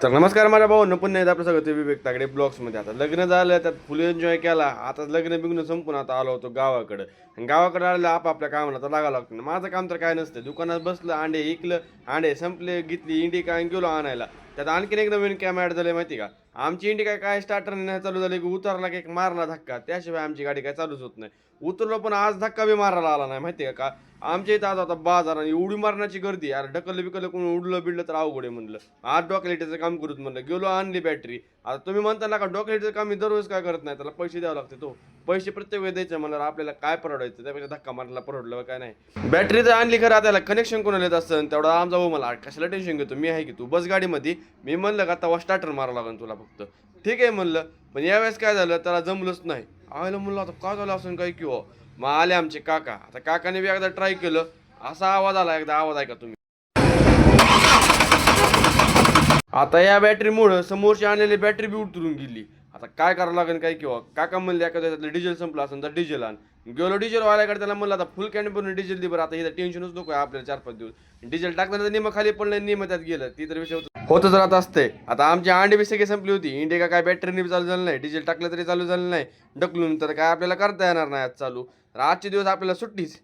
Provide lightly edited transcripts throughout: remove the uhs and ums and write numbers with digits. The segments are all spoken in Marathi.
तर नमस्कार माझ्या भाऊ पुन्हा एकदा आपलं सगळं ते विवेक तागडे ब्लॉग्समध्ये. आता लग्न झालं, त्यात फुल एन्जॉय केला. आता लग्न बिग्न संपून आता आलो होतो गावाकडं. आणि गावाकडे आलेलं आपापल्या कामाला तर लागावं लागतं. माझं काम तर काय नसतं, दुकानात बसलं, अंडे इकलं, अंडे संपले, घेतली इंडी काय गेलो आणायला. त्यात आणखीन एक नवीन कॅम ॲड झालं माहिती का. आमची इंडी काय स्टार्टर नाही चालू झाली की उतरला की एक मारला धक्का, त्याशिवाय आमची गाडी काय चालूच होत नाही. उतरलो पण आज धक्का बी मारायला आला नाही माहिती का. आमच्या इथं आज होता बाजार आणि एवढी मारण्याची गर्दी, यार ढकललं बिकलं कोणी उडलं बिडलं तर अवघड आहे म्हणलं. आज डॉकलेटीचं काम करूत म्हणलं, गेलो आणली बॅटरी. आता तुम्ही म्हणता ना का डॉकलेटीचं काम मी दररोज काय करत नाही, त्याला पैसे द्यावे लागते. तो पैसे प्रत्येक वेळ द्यायचे म्हणलं, आपल्याला काय परवडायचं, त्यापेक्षा धक्का मारायला परवडलं काय नाही. बॅटरी तर आणली खरं, त्याला कनेक्शन कोणाला येत असतं तेवढा आमचा भाऊ मला कशाला टेन्शन घेतो, मी आहे की तू बस गाडीमध्ये. मी म्हणलं का तेव्हा स्टार्टर मारावं लागेल तुला फक्त. ठीक आहे म्हणलं, पण यावेळेस काय झालं त्याला जमलंच नाही. आयला म्हणलं आता काय झालं असं काय किंवा. मग आले आमचे काका, आता काकाने बी एकदा ट्राय केलं, असा आवाज आला, एकदा आवाज ऐका तुम्ही. आता या बॅटरीमुळं समोरची आणलेली बॅटरी बी उतरून गेली. आता काय करावं लागेल काय किंवा. काका म्हणले एखाद्या त्यातलं डिझेल संपलं असेल तर डिझेल आण. गेलो डिझेल वाल्याकडे, त्याला म्हणलं आता फुल कॅन भरून डिझेल दे बरं. आता इथं टेन्शनच नको आहे आपल्याला 4-5 दिवस. डिझेल टाकल्यानंतर निम खाली पडलं, निम त्यात गेलं, ती तर विषय होतच राहत असते. आता आमची अंडी बी सगळी संपली होती. इंडिका काय बॅटरीने बी चालू झालं नाही, डिझेल टाकलं तरी चालू झालं नाही. ढकलून तर काय आपल्याला करता येणार नाही आज चालू. तर आजचे दिवस आपल्याला सुट्टीच.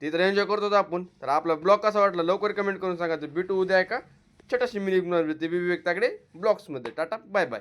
ती तर एन्जॉय करतो आपण. तर आपला ब्लॉग कसा वाटला लवकर कमेंट करून सांगा. भेटू उद्या का छोटाशी मिनी ते विवेक तागडे ब्लॉग्समध्ये. Tata bye bye.